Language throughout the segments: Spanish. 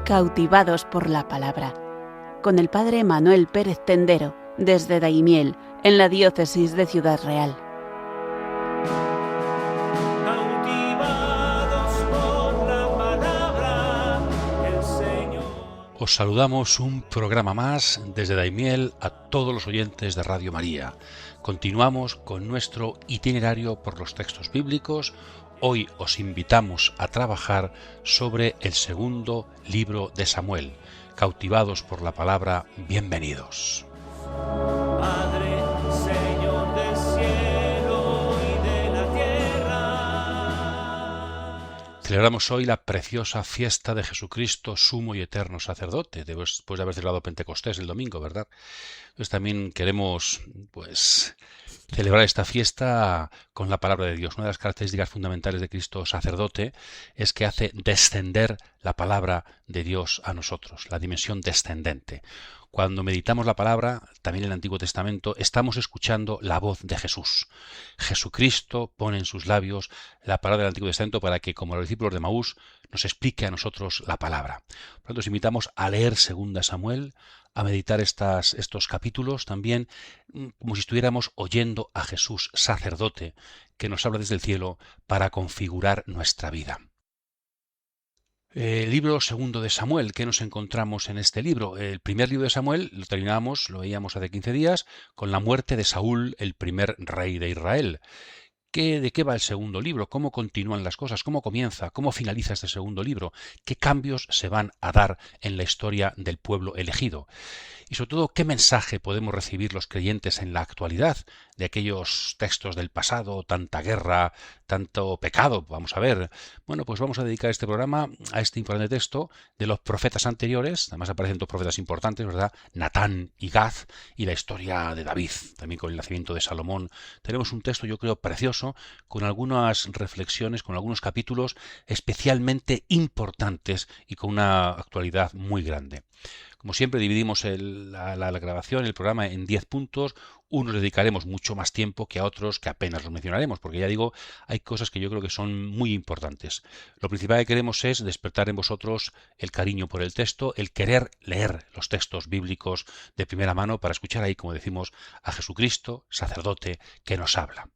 Cautivados por la palabra, con el padre Manuel Pérez Tendero, desde Daimiel, en la diócesis de Ciudad Real. Os saludamos un programa más desde Daimiel a todos los oyentes de Radio María. Continuamos con nuestro itinerario por los textos bíblicos. Hoy os invitamos a trabajar sobre el segundo libro de Samuel. Cautivados por la palabra, bienvenidos. Padre, Señor del cielo y de la tierra. Celebramos hoy la preciosa fiesta de Jesucristo, sumo y eterno sacerdote, después de haber celebrado Pentecostés el domingo, ¿verdad? Entonces también queremos, celebrar esta fiesta con la palabra de Dios. Una de las características fundamentales de Cristo sacerdote es que hace descender la palabra de Dios a nosotros, la dimensión descendente. Cuando meditamos la palabra, también en el Antiguo Testamento, estamos escuchando la voz de Jesús. Jesucristo pone en sus labios la palabra del Antiguo Testamento para que, como los discípulos de Maús, nos explique a nosotros la palabra. Por lo tanto, os invitamos a leer 2 Samuel, a meditar estos capítulos también, como si estuviéramos oyendo a Jesús, sacerdote, que nos habla desde el cielo para configurar nuestra vida. El libro segundo de Samuel, ¿qué nos encontramos en este libro? El primer libro de Samuel lo veíamos hace 15 días, con la muerte de Saúl, el primer rey de Israel. ¿De qué va el segundo libro? ¿Cómo continúan las cosas? ¿Cómo comienza? ¿Cómo finaliza este segundo libro? ¿Qué cambios se van a dar en la historia del pueblo elegido? Y sobre todo, ¿qué mensaje podemos recibir los creyentes en la actualidad de aquellos textos del pasado, tanta guerra, tanto pecado? Vamos a ver. Bueno, pues vamos a dedicar este programa a este importante texto de los profetas anteriores. Además aparecen dos profetas importantes, ¿verdad? Natán y Gad, y la historia de David, también con el nacimiento de Salomón. Tenemos un texto, yo creo, precioso, con algunas reflexiones, con algunos capítulos especialmente importantes y con una actualidad muy grande. Como siempre, dividimos la grabación, el programa, en 10 puntos. Unos dedicaremos mucho más tiempo que a otros que apenas los mencionaremos, porque ya digo, hay cosas que yo creo que son muy importantes. Lo principal que queremos es despertar en vosotros el cariño por el texto, el querer leer los textos bíblicos de primera mano para escuchar ahí, como decimos, a Jesucristo, sacerdote, que nos habla.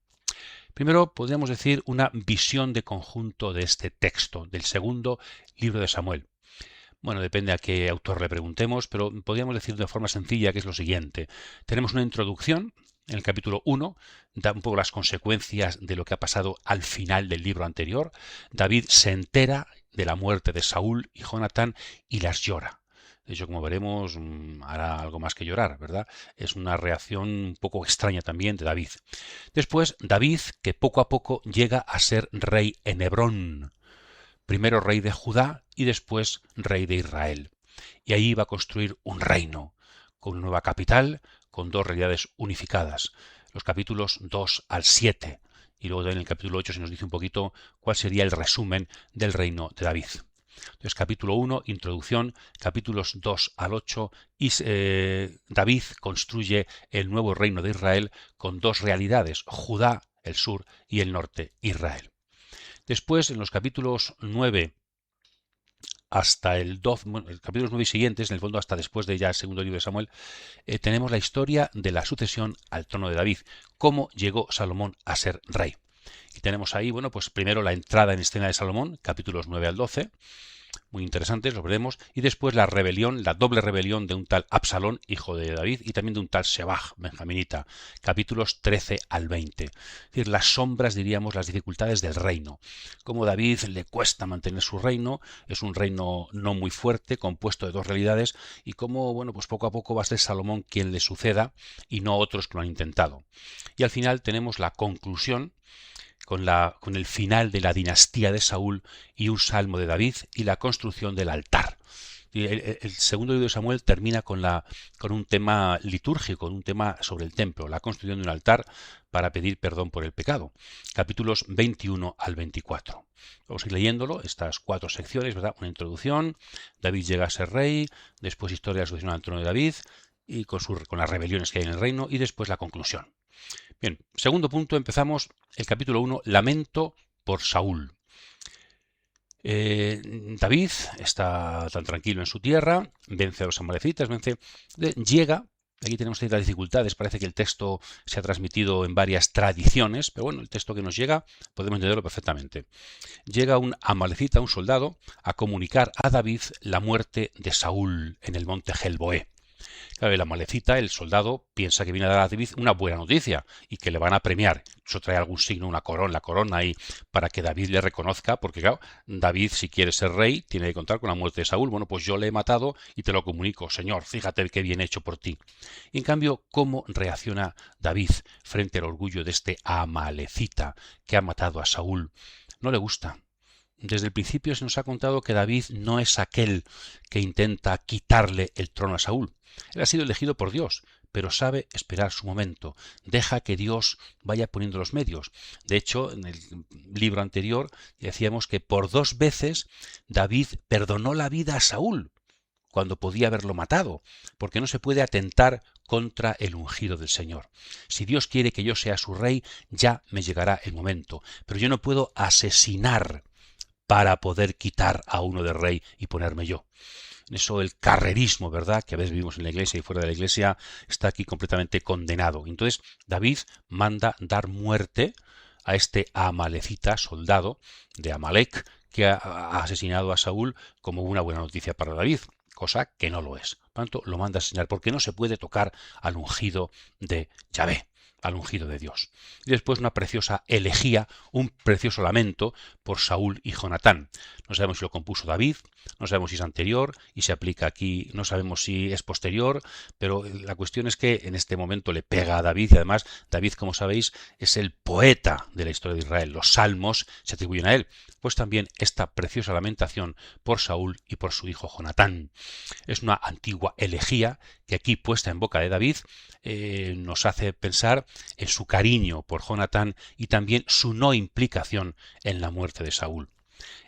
Primero, podríamos decir una visión de conjunto de este texto, del segundo libro de Samuel. Bueno, depende a qué autor le preguntemos, pero podríamos decir de forma sencilla que es lo siguiente. Tenemos una introducción en el capítulo 1, da un poco las consecuencias de lo que ha pasado al final del libro anterior. David se entera de la muerte de Saúl y Jonatán y las llora. De hecho, como veremos, hará algo más que llorar, ¿verdad? Es una reacción un poco extraña también de David. Después, David, que poco a poco llega a ser rey en Hebrón. Primero rey de Judá y después rey de Israel. Y ahí va a construir un reino, con una nueva capital, con dos realidades unificadas. Los capítulos 2 al 7. Y luego en el capítulo 8 se nos dice un poquito cuál sería el resumen del reino de David. Entonces, capítulo 1, introducción, capítulos 2 al 8, y David construye el nuevo reino de Israel con dos realidades, Judá, el sur, y el norte, Israel. Después, en los capítulos 9 hasta el 12, capítulos 9 y siguientes, en el fondo hasta después de ya el segundo libro de Samuel, tenemos la historia de la sucesión al trono de David, cómo llegó Salomón a ser rey. Y tenemos ahí, primero la entrada en escena de Salomón, capítulos 9 al 12, muy interesantes, lo veremos, y después la rebelión, la doble rebelión de un tal Absalón, hijo de David, y también de un tal Sebaj, benjaminita, capítulos 13 al 20. Es decir, las sombras, diríamos, las dificultades del reino. Como David le cuesta mantener su reino, es un reino no muy fuerte, compuesto de dos realidades, y cómo, poco a poco va a ser Salomón quien le suceda, y no otros que lo han intentado. Y al final tenemos la conclusión, con el final de la dinastía de Saúl y un salmo de David y la construcción del altar. El segundo libro de Samuel termina con un tema litúrgico, un tema sobre el templo, la construcción de un altar para pedir perdón por el pecado. Capítulos 21 al 24. Vamos a ir leyéndolo, estas 4 secciones, ¿verdad? Una introducción, David llega a ser rey, después historia de la sucesión al trono de David y con las rebeliones que hay en el reino, y después la conclusión. Bien, segundo punto, empezamos el capítulo 1, lamento por Saúl. David está tan tranquilo en su tierra, vence a los amalecitas, llega. Aquí tenemos ciertas dificultades, parece que el texto se ha transmitido en varias tradiciones, pero bueno, el texto que nos llega podemos entenderlo perfectamente. Llega un amalecita, un soldado, a comunicar a David la muerte de Saúl en el monte Gelboé. Claro, el amalecita, el soldado, piensa que viene a dar a David una buena noticia y que le van a premiar. Eso trae algún signo, una corona, la corona ahí, para que David le reconozca, porque claro, David, si quiere ser rey, tiene que contar con la muerte de Saúl. Bueno, pues yo le he matado y te lo comunico, Señor, fíjate qué bien hecho por ti. Y en cambio, ¿cómo reacciona David frente al orgullo de este amalecita que ha matado a Saúl? No le gusta. Desde el principio se nos ha contado que David no es aquel que intenta quitarle el trono a Saúl. Él ha sido elegido por Dios, pero sabe esperar su momento. Deja que Dios vaya poniendo los medios. De hecho, en el libro anterior decíamos que por 2 veces David perdonó la vida a Saúl cuando podía haberlo matado, porque no se puede atentar contra el ungido del Señor. Si Dios quiere que yo sea su rey, ya me llegará el momento, pero yo no puedo asesinar para poder quitar a uno de rey y ponerme yo. En eso el carrerismo, ¿verdad?, que a veces vivimos en la iglesia y fuera de la iglesia, está aquí completamente condenado. Entonces David manda dar muerte a este amalecita, soldado de Amalek, que ha asesinado a Saúl, como una buena noticia para David, cosa que no lo es. Por tanto, lo manda a asesinar, porque no se puede tocar al ungido de Yahvé, al ungido de Dios. Y después una preciosa elegía, un precioso lamento por Saúl y Jonatán. No sabemos si lo compuso David, no sabemos si es anterior y se aplica aquí, no sabemos si es posterior, pero la cuestión es que en este momento le pega a David y además David, como sabéis, es el poeta de la historia de Israel. Los salmos se atribuyen a él. Pues también esta preciosa lamentación por Saúl y por su hijo Jonatán. Es una antigua elegía que aquí puesta en boca de David nos hace pensar en su cariño por Jonatán y también su no implicación en la muerte de Saúl.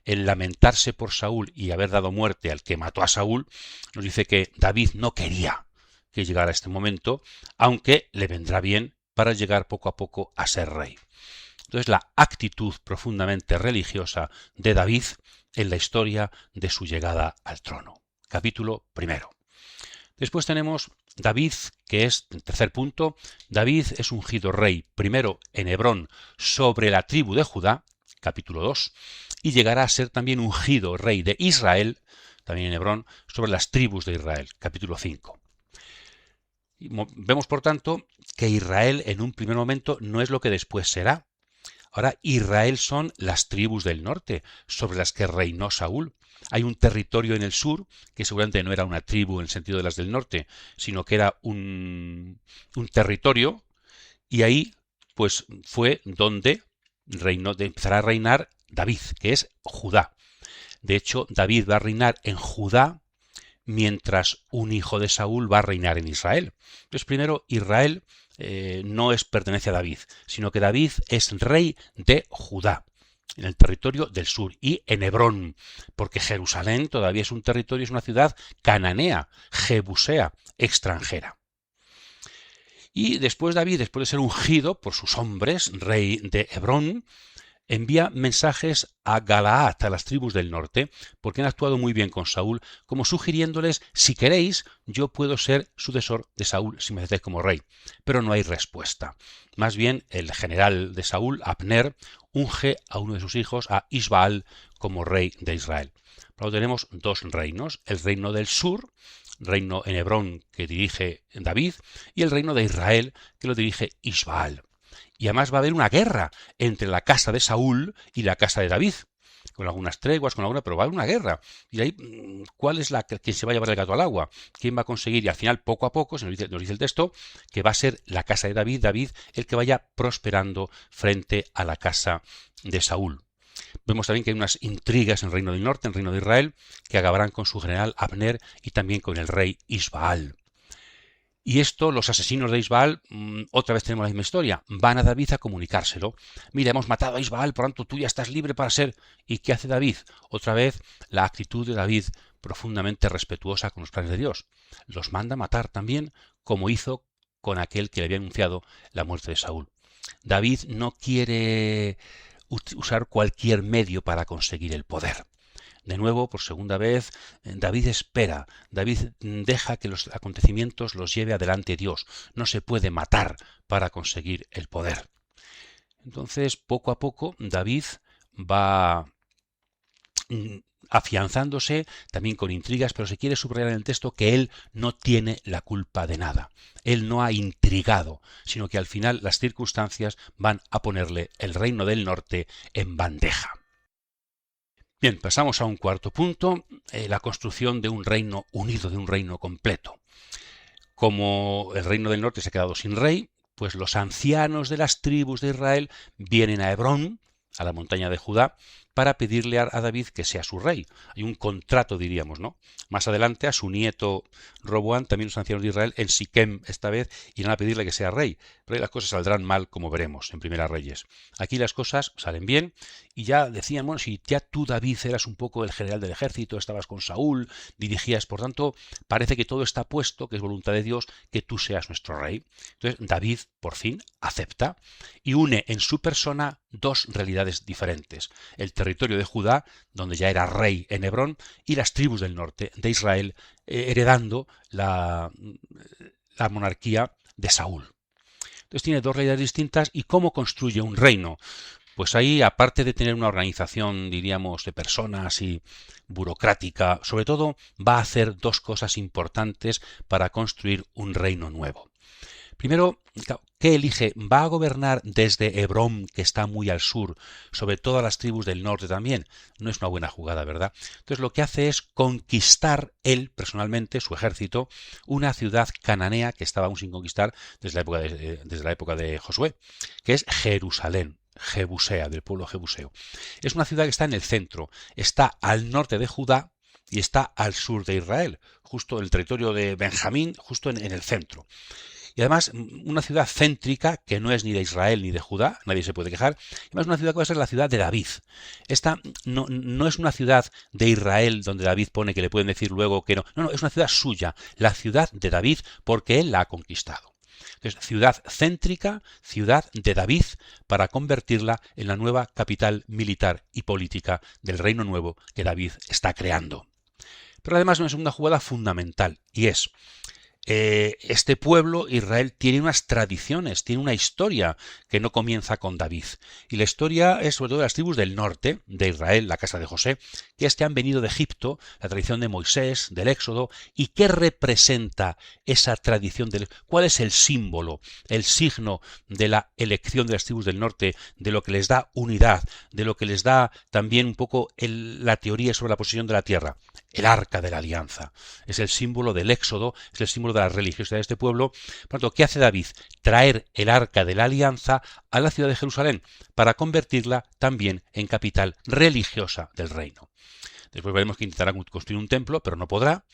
El lamentarse por Saúl y haber dado muerte al que mató a Saúl nos dice que David no quería que llegara este momento, aunque le vendrá bien para llegar poco a poco a ser rey. Entonces, la actitud profundamente religiosa de David en la historia de su llegada al trono. Capítulo 1. Después tenemos David, que es, el tercer punto, David es ungido rey, primero en Hebrón, sobre la tribu de Judá, capítulo 2, y llegará a ser también ungido rey de Israel, también en Hebrón, sobre las tribus de Israel, capítulo 5. Y vemos, por tanto, que Israel en un primer momento no es lo que después será. Ahora, Israel son las tribus del norte, sobre las que reinó Saúl. Hay un territorio en el sur, que seguramente no era una tribu en el sentido de las del norte, sino que era un territorio, y ahí pues fue donde empezará a reinar David, que es Judá. De hecho, David va a reinar en Judá, mientras un hijo de Saúl va a reinar en Israel. Entonces, primero, Israel no pertenece a David, sino que David es rey de Judá, en el territorio del sur y en Hebrón, porque Jerusalén todavía es un territorio, es una ciudad cananea, jebusea, extranjera. Y después David, después de ser ungido por sus hombres, rey de Hebrón, envía mensajes a Galaad, a las tribus del norte, porque han actuado muy bien con Saúl, como sugiriéndoles, si queréis, yo puedo ser sucesor de Saúl si me aceptáis como rey. Pero no hay respuesta. Más bien, el general de Saúl, Abner, unge a uno de sus hijos, a Isbaal, como rey de Israel. Luego tenemos 2 reinos, el reino del sur, reino en Hebrón que dirige David, y el reino de Israel que lo dirige Isbaal. Y además va a haber una guerra entre la casa de Saúl y la casa de David, con algunas treguas, pero va a haber una guerra. Y ahí, ¿cuál es quien se va a llevar el gato al agua? ¿Quién va a conseguir? Y al final, poco a poco, nos dice el texto, que va a ser la casa de David, el que vaya prosperando frente a la casa de Saúl. Vemos también que hay unas intrigas en el reino del norte, en el reino de Israel, que acabarán con su general Abner y también con el rey Isbaal. Y esto, los asesinos de Isbaal, otra vez tenemos la misma historia, van a David a comunicárselo. Mira, hemos matado a Isbaal, por tanto tú ya estás libre para ser. ¿Y qué hace David? Otra vez la actitud de David profundamente respetuosa con los planes de Dios. Los manda a matar también, como hizo con aquel que le había anunciado la muerte de Saúl. David no quiere usar cualquier medio para conseguir el poder. De nuevo, por segunda vez, David espera, David deja que los acontecimientos los lleve adelante Dios. No se puede matar para conseguir el poder. Entonces, poco a poco, David va afianzándose también con intrigas, pero se quiere subrayar en el texto que él no tiene la culpa de nada. Él no ha intrigado, sino que al final las circunstancias van a ponerle el reino del norte en bandeja. Bien, pasamos a un cuarto punto, la construcción de un reino unido, de un reino completo. Como el reino del norte se ha quedado sin rey, pues los ancianos de las tribus de Israel vienen a Hebrón, a la montaña de Judá, para pedirle a David que sea su rey. Hay un contrato, diríamos, ¿no? Más adelante, a su nieto Roboam, también los ancianos de Israel, en Siquem esta vez, irán a pedirle que sea rey. Pero ahí las cosas saldrán mal, como veremos en Primera Reyes. Aquí las cosas salen bien, y ya decían, bueno, si ya tú, David, eras un poco el general del ejército, estabas con Saúl, dirigías, por tanto, parece que todo está puesto, que es voluntad de Dios, que tú seas nuestro rey. Entonces, David, por fin, acepta y une en su persona dos realidades diferentes. El territorio de Judá, donde ya era rey en Hebrón, y las tribus del norte de Israel, heredando la monarquía de Saúl. Entonces tiene dos realidades distintas. ¿Y cómo construye un reino? Pues ahí, aparte de tener una organización, diríamos, de personas y burocrática, sobre todo va a hacer dos cosas importantes para construir un reino nuevo. Primero, ¿qué elige? Va a gobernar desde Hebrón, que está muy al sur, sobre todas las tribus del norte también. No es una buena jugada, ¿verdad? Entonces lo que hace es conquistar él, personalmente, su ejército, una ciudad cananea que estaba aún sin conquistar desde la época de Josué, que es Jerusalén. Jebusea, del pueblo jebuseo. Es una ciudad que está en el centro, está al norte de Judá y está al sur de Israel, justo en el territorio de Benjamín, justo en el centro. Y además, una ciudad céntrica que no es ni de Israel ni de Judá, nadie se puede quejar. Además, una ciudad que va a ser la ciudad de David. Esta no es una ciudad de Israel donde David pone que le pueden decir luego que no. No, es una ciudad suya, la ciudad de David, porque él la ha conquistado. Entonces, ciudad céntrica, ciudad de David, para convertirla en la nueva capital militar y política del reino nuevo que David está creando. Pero además una segunda jugada fundamental, y es este pueblo, Israel, tiene unas tradiciones, tiene una historia que no comienza con David. Y la historia es sobre todo de las tribus del norte de Israel, la casa de José, que han venido de Egipto, la tradición de Moisés, del Éxodo. ¿Y qué representa esa tradición? ¿Cuál es el símbolo, el signo de la elección de las tribus del norte, de lo que les da unidad, de lo que les da también un poco la teoría sobre la posesión de la tierra? El arca de la alianza. Es el símbolo del Éxodo, es el símbolo de la religiosidad de este pueblo. Por tanto, ¿qué hace David? Traer el arca de la alianza a la ciudad de Jerusalén para convertirla también en capital religiosa del reino. Después veremos que intentará construir un templo, pero no podrá.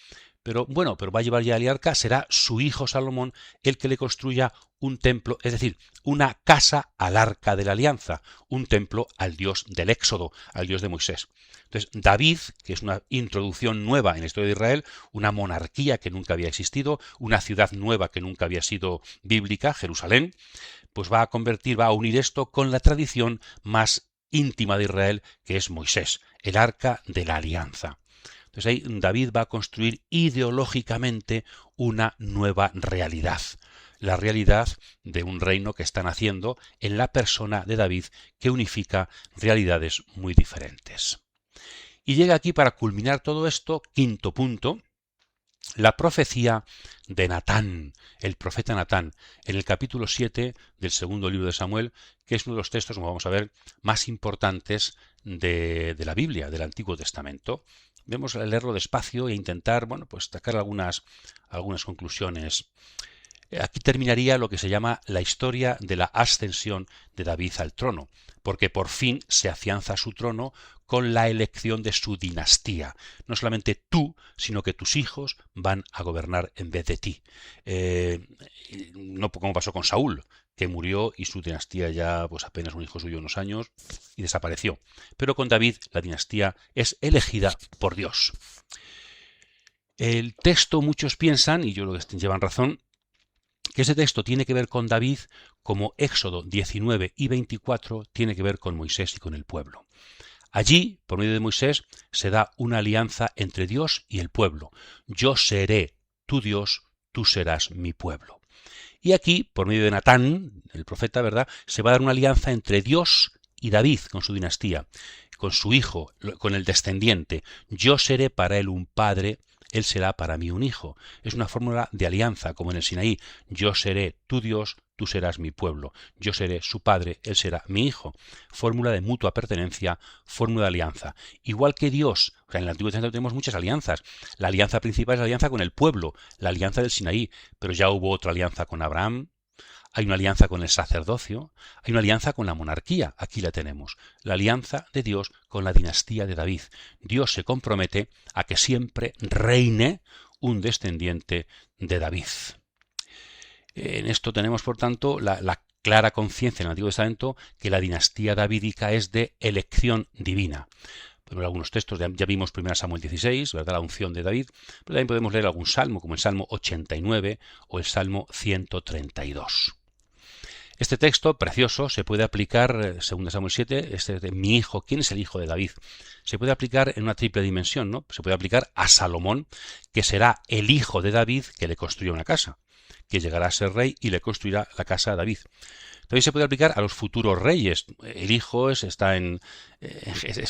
Pero va a llevar ya el arca, será su hijo Salomón el que le construya un templo, es decir, una casa al arca de la alianza, un templo al Dios del Éxodo, al Dios de Moisés. Entonces, David, que es una introducción nueva en la historia de Israel, una monarquía que nunca había existido, una ciudad nueva que nunca había sido bíblica, Jerusalén, pues va a unir esto con la tradición más íntima de Israel, que es Moisés, el arca de la alianza. Entonces ahí David va a construir ideológicamente una nueva realidad. La realidad de un reino que está naciendo en la persona de David, que unifica realidades muy diferentes. Y llega aquí, para culminar todo esto, quinto punto, la profecía de Natán, el profeta Natán, en el capítulo 7 del segundo libro de Samuel, que es uno de los textos, como vamos a ver, más importantes de la Biblia, del Antiguo Testamento. Vamos a leerlo despacio e intentar, sacar algunas conclusiones. Aquí terminaría lo que se llama la historia de la ascensión de David al trono, porque por fin se afianza su trono con la elección de su dinastía. No solamente tú, sino que tus hijos van a gobernar en vez de ti. No como pasó con Saúl, que murió y su dinastía ya apenas un hijo suyo unos años y desapareció. Pero con David la dinastía es elegida por Dios. El texto, muchos piensan, y yo creo que llevan razón, que ese texto tiene que ver con David como Éxodo 19 y 24 tiene que ver con Moisés y con el pueblo. Allí, por medio de Moisés, se da una alianza entre Dios y el pueblo. Yo seré tu Dios, tú serás mi pueblo. Y aquí, por medio de Natán, el profeta, ¿verdad?, se va a dar una alianza entre Dios y David con su dinastía, con su hijo, con el descendiente. Yo seré para él un padre, él será para mí un hijo. Es una fórmula de alianza, como en el Sinaí. Yo seré tu Dios, tú serás mi pueblo. Yo seré su padre, él será mi hijo. Fórmula de mutua pertenencia, fórmula de alianza. Igual que Dios, o sea, en el Antiguo Testamento tenemos muchas alianzas. La alianza principal es la alianza con el pueblo, la alianza del Sinaí, pero ya hubo otra alianza con Abraham. Hay una alianza con el sacerdocio, hay una alianza con la monarquía, aquí la tenemos, la alianza de Dios con la dinastía de David. Dios se compromete a que siempre reine un descendiente de David. En esto tenemos, por tanto, la clara conciencia en el Antiguo Testamento que la dinastía davídica es de elección divina. En algunos textos ya vimos 1 Samuel 16, ¿verdad?, la unción de David, pero también podemos leer algún salmo, como el Salmo 89 o el Salmo 132. Este texto precioso se puede aplicar, según Samuel 7, este de mi hijo, ¿quién es el hijo de David? Se puede aplicar en una triple dimensión, ¿no? Se puede aplicar a Salomón, que será el hijo de David que le construya una casa, que llegará a ser rey y le construirá la casa a David. También se puede aplicar a los futuros reyes. El hijo es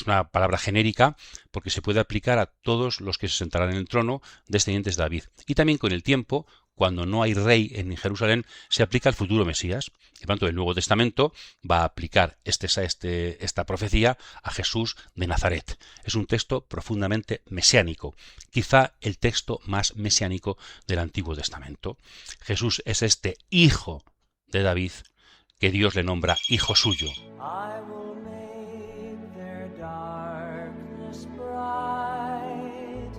una palabra genérica porque se puede aplicar a todos los que se sentarán en el trono descendientes de David. Y también con el tiempo, cuando no hay rey en Jerusalén, se aplica al futuro Mesías. Por tanto, el Nuevo Testamento va a aplicar esta profecía a Jesús de Nazaret. Es un texto profundamente mesiánico, quizá el texto más mesiánico del Antiguo Testamento. Jesús es este hijo de David que Dios le nombra hijo suyo. I will make their darkness bright.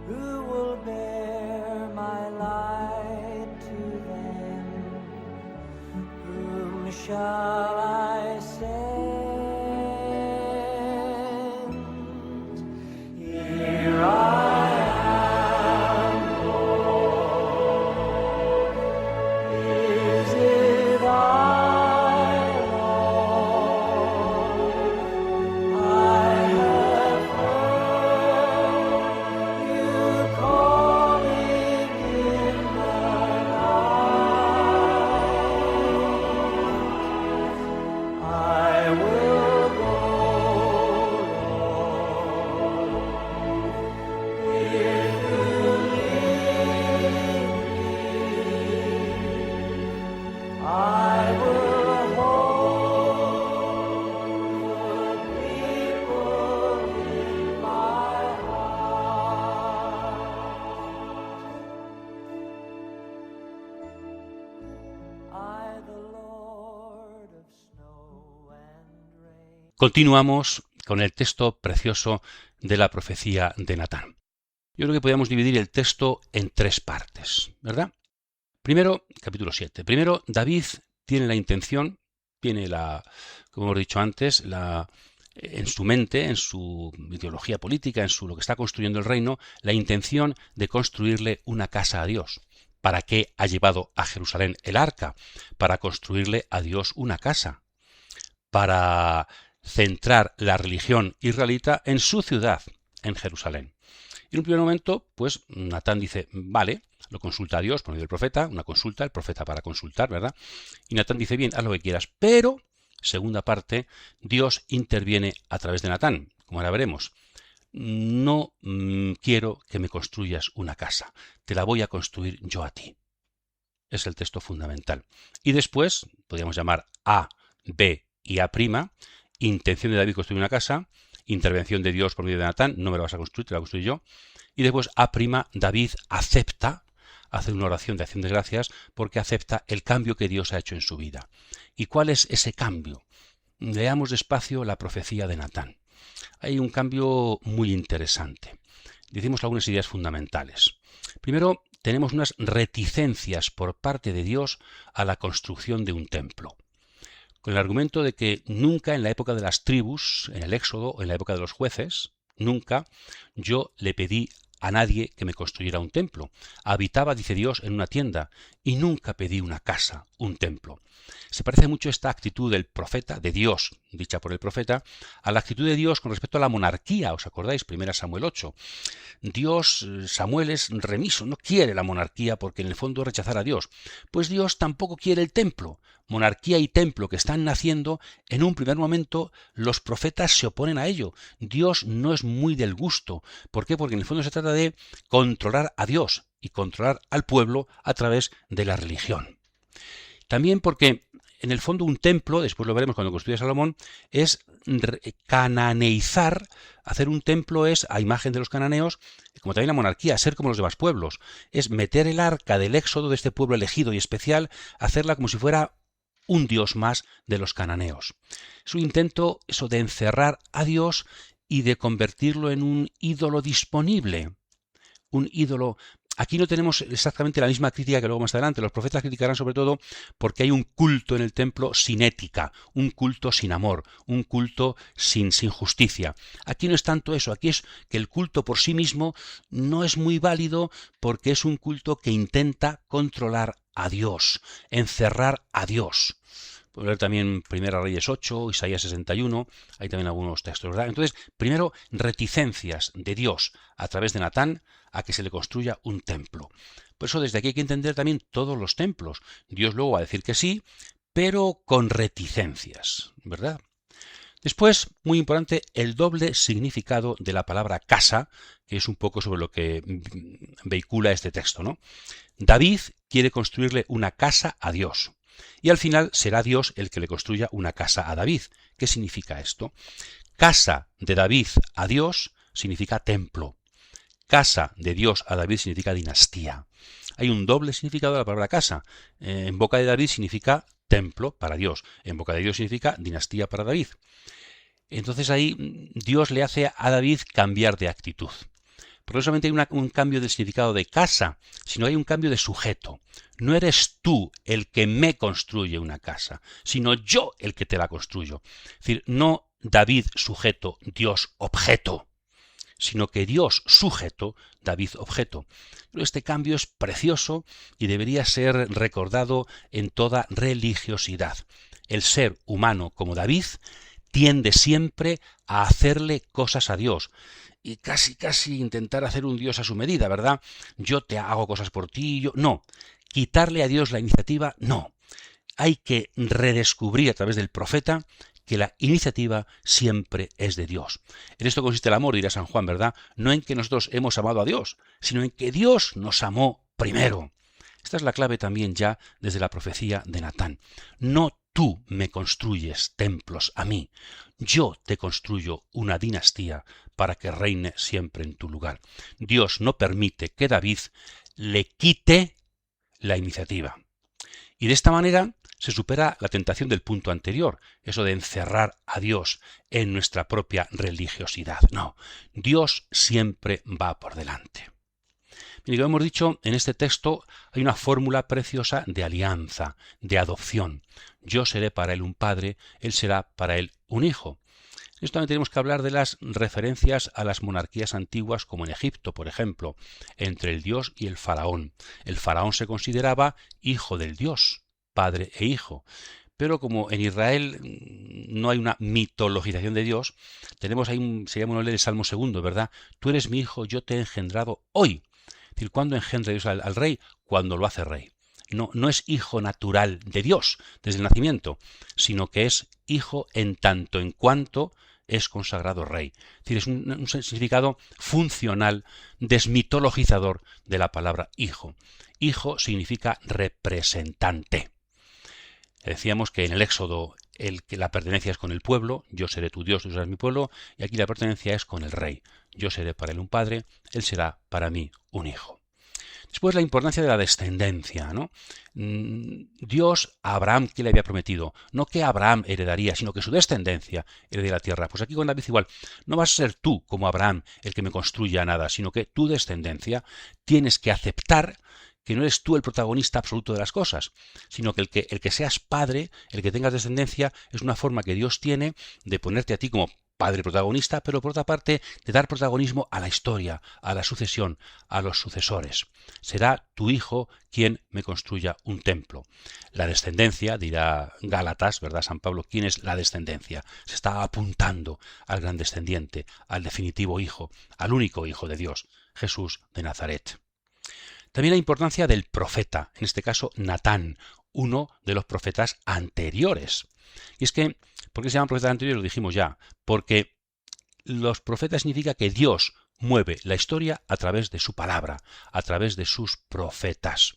Who will bear my light to them? Whom shall I send? Here I am, Lord. Is it I? Continuamos con el texto precioso de la profecía de Natán. Yo creo que podríamos dividir el texto en tres partes, ¿verdad? Primero, capítulo 7. Primero, David tiene la intención, como hemos dicho antes, en su mente, en su ideología política, lo que está construyendo el reino, la intención de construirle una casa a Dios. ¿Para qué ha llevado a Jerusalén el arca? Para construirle a Dios una casa. Para centrar la religión israelita en su ciudad, en Jerusalén. Y en un primer momento, pues Natán dice, vale, lo consulta a Dios por medio del profeta, una consulta, el profeta para consultar, ¿verdad? Y Natán dice, bien, haz lo que quieras, pero, segunda parte, Dios interviene a través de Natán, como ahora veremos. No quiero que me construyas una casa, te la voy a construir yo a ti. Es el texto fundamental. Y después, podríamos llamar A, B y A', intención de David construir una casa, intervención de Dios por medio de Natán, no me la vas a construir, te la construyo yo. Y después A', David acepta, hace una oración de acción de gracias porque acepta el cambio que Dios ha hecho en su vida. ¿Y cuál es ese cambio? Leamos despacio la profecía de Natán. Hay un cambio muy interesante. Decimos algunas ideas fundamentales. Primero, tenemos unas reticencias por parte de Dios a la construcción de un templo, con el argumento de que nunca en la época de las tribus, en el Éxodo o en la época de los jueces, nunca yo le pedí a nadie que me construyera un templo. Habitaba, dice Dios, en una tienda y nunca pedí una casa, un templo. Se parece mucho esta actitud del profeta, de Dios, dicha por el profeta, a la actitud de Dios con respecto a la monarquía. ¿Os acordáis? 1 Samuel 8. Dios, Samuel es remiso, no quiere la monarquía porque en el fondo es rechazar a Dios. Pues Dios tampoco quiere el templo. Monarquía y templo que están naciendo, en un primer momento los profetas se oponen a ello. Dios no es muy del gusto. ¿Por qué? Porque en el fondo se trata de controlar a Dios y controlar al pueblo a través de la religión. También porque en el fondo un templo, después lo veremos cuando construye Salomón, es cananeizar. Hacer un templo es, a imagen de los cananeos, como también la monarquía, ser como los demás pueblos. Es meter el arca del éxodo de este pueblo elegido y especial, hacerla como si fuera un dios más de los cananeos. Es un intento eso de encerrar a Dios y de convertirlo en un ídolo disponible. Un ídolo. Aquí no tenemos exactamente la misma crítica que luego más adelante. Los profetas criticarán sobre todo porque hay un culto en el templo sin ética, un culto sin amor, un culto sin justicia. Aquí no es tanto eso, aquí es que el culto por sí mismo no es muy válido porque es un culto que intenta controlar a Dios, encerrar a Dios. Podemos ver también 1 Reyes 8, Isaías 61, hay también algunos textos, ¿verdad? Entonces, primero, reticencias de Dios a través de Natán a que se le construya un templo. Por eso desde aquí hay que entender también todos los templos. Dios luego va a decir que sí, pero con reticencias, ¿verdad? Después, muy importante, el doble significado de la palabra casa, que es un poco sobre lo que vehicula este texto, ¿no? David quiere construirle una casa a Dios. Y al final será Dios el que le construya una casa a David. ¿Qué significa esto? Casa de David a Dios significa templo. Casa de Dios a David significa dinastía. Hay un doble significado de la palabra casa. En boca de David significa templo para Dios. En boca de Dios significa dinastía para David. Entonces ahí Dios le hace a David cambiar de actitud. Porque no solamente hay un cambio del significado de casa, sino hay un cambio de sujeto. No eres tú el que me construye una casa, sino yo el que te la construyo. Es decir, no David sujeto, Dios objeto, sino que Dios sujeto, David objeto. Este cambio es precioso y debería ser recordado en toda religiosidad. El ser humano como David tiende siempre a hacerle cosas a Dios. Y casi intentar hacer un Dios a su medida, ¿verdad? Yo te hago cosas por ti, yo... No, quitarle a Dios la iniciativa, no. Hay que redescubrir a través del profeta que la iniciativa siempre es de Dios. En esto consiste el amor, dirá San Juan, ¿verdad? No en que nosotros hemos amado a Dios, sino en que Dios nos amó primero. Esta es la clave también ya desde la profecía de Natán. No tú me construyes templos a mí, yo te construyo una dinastía para que reine siempre en tu lugar. Dios no permite que David le quite la iniciativa. Y de esta manera se supera la tentación del punto anterior, eso de encerrar a Dios en nuestra propia religiosidad. No, Dios siempre va por delante. Y como hemos dicho, en este texto hay una fórmula preciosa de alianza, de adopción. Yo seré para él un padre, él será para él un hijo. Esto también tenemos que hablar de las referencias a las monarquías antiguas, como en Egipto, por ejemplo, entre el dios y el faraón. El faraón se consideraba hijo del dios, padre e hijo. Pero como en Israel no hay una mitologización de Dios, tenemos ahí, sería bueno leer el Salmo 2, ¿verdad? Tú eres mi hijo, yo te he engendrado hoy. Es decir, ¿cuándo engendra Dios al rey? Cuando lo hace rey. No es hijo natural de Dios desde el nacimiento, sino que es hijo en tanto en cuanto es consagrado rey. Es decir, es un significado funcional, desmitologizador de la palabra hijo. Hijo significa representante. Decíamos que en el Éxodo la pertenencia es con el pueblo, yo seré tu Dios, tú serás mi pueblo, y aquí la pertenencia es con el rey. Yo seré para él un padre, él será para mí un hijo. Después la importancia de la descendencia, ¿no? Dios a Abraham, ¿qué le había prometido? No que Abraham heredaría, sino que su descendencia heredaría la tierra. Pues aquí con David igual, no vas a ser tú como Abraham el que me construya nada, sino que tu descendencia tienes que aceptar que no eres tú el protagonista absoluto de las cosas, sino que el que seas padre, el que tengas descendencia, es una forma que Dios tiene de ponerte a ti como padre protagonista, pero por otra parte de dar protagonismo a la historia, a la sucesión, a los sucesores. Será tu hijo quien me construya un templo. La descendencia, dirá Gálatas, ¿verdad? San Pablo, ¿quién es la descendencia? Se está apuntando al gran descendiente, al definitivo hijo, al único hijo de Dios, Jesús de Nazaret. También la importancia del profeta, en este caso Natán, uno de los profetas anteriores. Y es que, ¿por qué se llaman profetas anteriores? Lo dijimos ya, porque los profetas significa que Dios mueve la historia a través de su palabra, a través de sus profetas.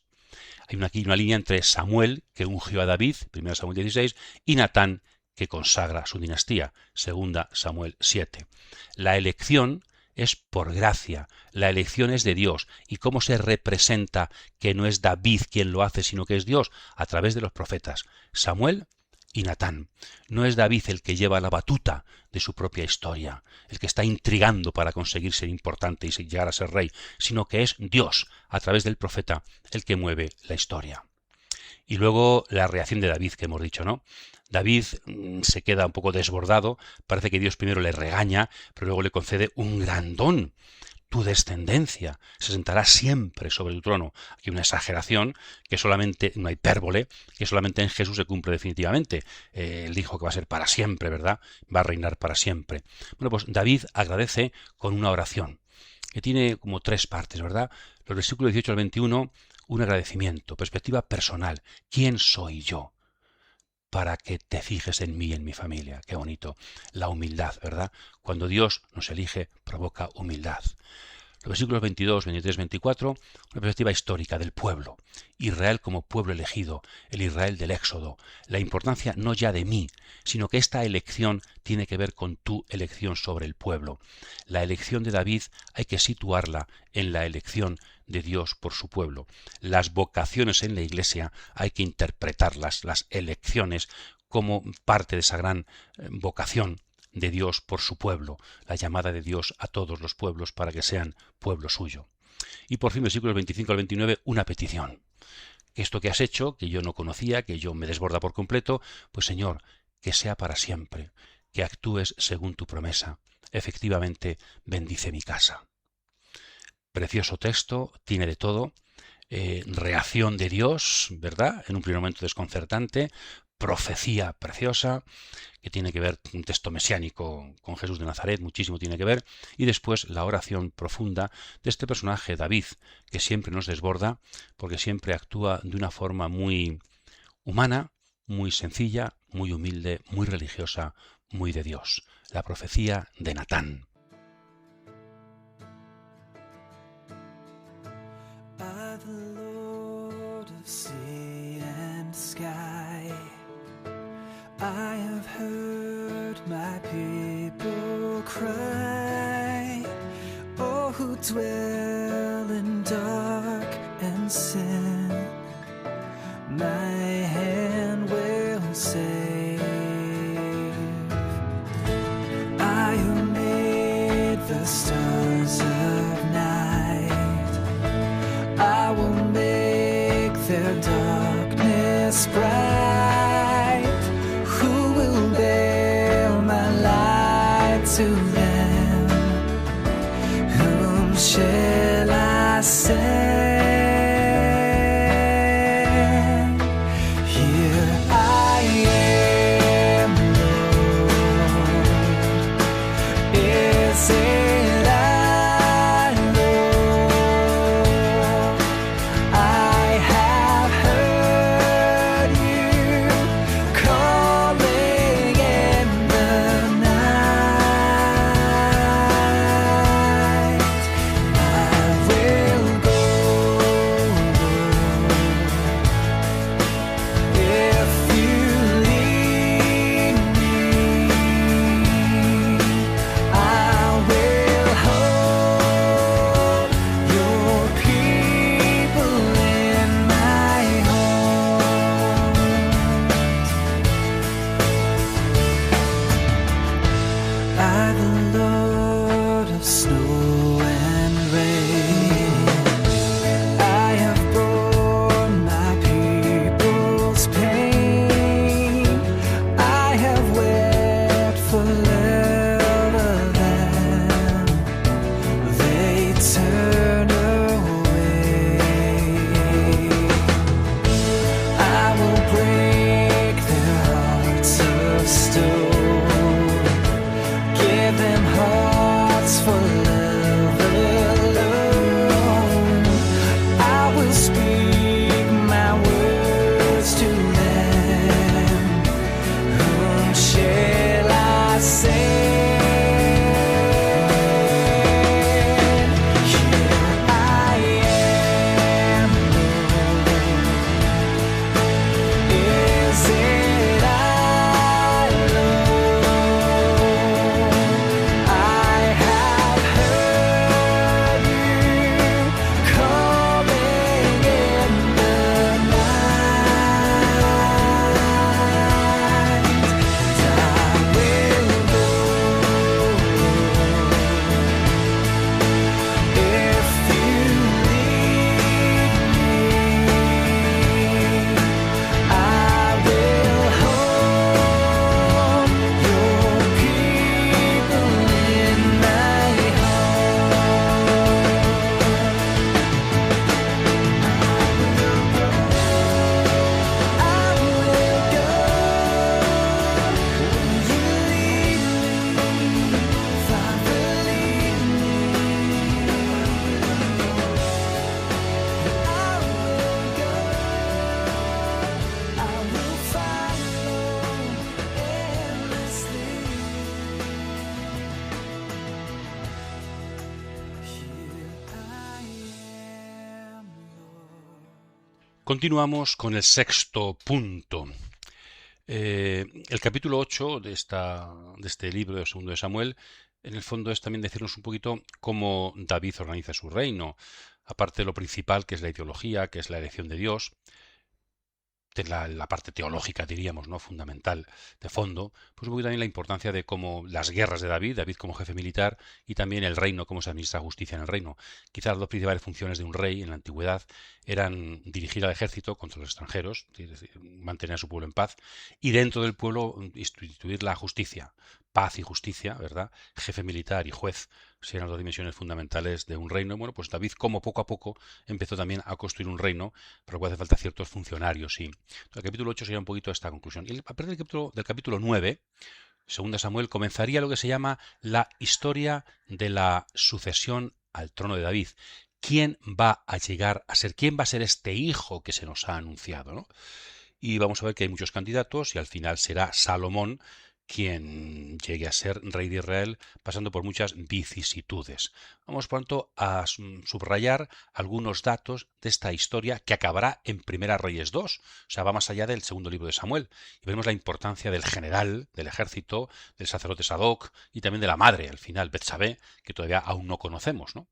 Hay aquí una línea entre Samuel, que ungió a David, 1 Samuel 16, y Natán, que consagra su dinastía, 2 Samuel 7. La elección es por gracia, la elección es de Dios. ¿Y cómo se representa que no es David quien lo hace, sino que es Dios? A través de los profetas, Samuel y Natán. No es David el que lleva la batuta de su propia historia, el que está intrigando para conseguir ser importante y llegar a ser rey, sino que es Dios, a través del profeta, el que mueve la historia. Y luego la reacción de David, que hemos dicho, ¿no? David se queda un poco desbordado, parece que Dios primero le regaña, pero luego le concede un gran don. Tu descendencia se sentará siempre sobre tu trono. Aquí una exageración, que solamente, una hipérbole, que solamente en Jesús se cumple definitivamente. Él dijo que va a ser para siempre, ¿verdad? Va a reinar para siempre. Bueno, pues David agradece con una oración, que tiene como 3 partes, ¿verdad? Los versículos 18 al 21, un agradecimiento, perspectiva personal. ¿Quién soy yo para que te fijes en mí y en mi familia? Qué bonito. La humildad, ¿verdad? Cuando Dios nos elige, provoca humildad. Los versículos 22, 23, 24, una perspectiva histórica del pueblo. Israel como pueblo elegido, el Israel del Éxodo. La importancia no ya de mí, sino que esta elección tiene que ver con tu elección sobre el pueblo. La elección de David hay que situarla en la elección de Dios por su pueblo. Las vocaciones en la Iglesia hay que interpretarlas, las elecciones, como parte de esa gran vocación de Dios por su pueblo, la llamada de Dios a todos los pueblos para que sean pueblo suyo. Y por fin, versículos 25 al 29, una petición. Que esto que has hecho, que yo no conocía, que yo me desborda por completo, pues Señor, que sea para siempre, que actúes según tu promesa. Efectivamente, bendice mi casa. Precioso texto, tiene de todo. Reacción de Dios, ¿verdad? En un primer momento desconcertante. Profecía preciosa, que tiene que ver, un texto mesiánico con Jesús de Nazaret, muchísimo tiene que ver, y después la oración profunda de este personaje, David, que siempre nos desborda, porque siempre actúa de una forma muy humana, muy sencilla, muy humilde, muy religiosa, muy de Dios. La profecía de Natán. I have heard my people cry, oh, who dwell in dark and sin. My hand will save. I who made the stars of night, I will make their darkness bright. To them, whom shall I send? Here I am, Lord. Is it I, Lord? I have heard you Continuamos con el sexto punto. El capítulo 8 de este libro de segundo de Samuel, en el fondo es también decirnos un poquito cómo David organiza su reino, aparte de lo principal que es la ideología, que es la elección de Dios, de la parte teológica, diríamos, ¿no? Fundamental, de fondo, pues un poquito también la importancia de cómo las guerras de David como jefe militar, y también el reino, cómo se administra justicia en el reino. Quizás las dos principales funciones de un rey en la antigüedad eran dirigir al ejército contra los extranjeros, es decir, mantener a su pueblo en paz, y dentro del pueblo instituir la justicia, paz y justicia, ¿verdad? Jefe militar y juez serían las dos dimensiones fundamentales de un reino. Bueno, pues David, como poco a poco, empezó también a construir un reino, para lo cual hace falta ciertos funcionarios, sí. Entonces, el capítulo 8 sería un poquito esta conclusión. Y a partir del capítulo 9, segunda Samuel, comenzaría lo que se llama la historia de la sucesión al trono de David. ¿Quién va a llegar a ser? ¿Quién va a ser este hijo que se nos ha anunciado, ¿no? Y vamos a ver que hay muchos candidatos y al final será Salomón quien llegue a ser rey de Israel, pasando por muchas vicisitudes. Vamos, por tanto, a subrayar algunos datos de esta historia que acabará en Primera Reyes 2, o sea, va más allá del segundo libro de Samuel. Y veremos la importancia del general, del ejército, del sacerdote Sadoc y también de la madre, al final, Betsabé, que todavía aún no conocemos, ¿no?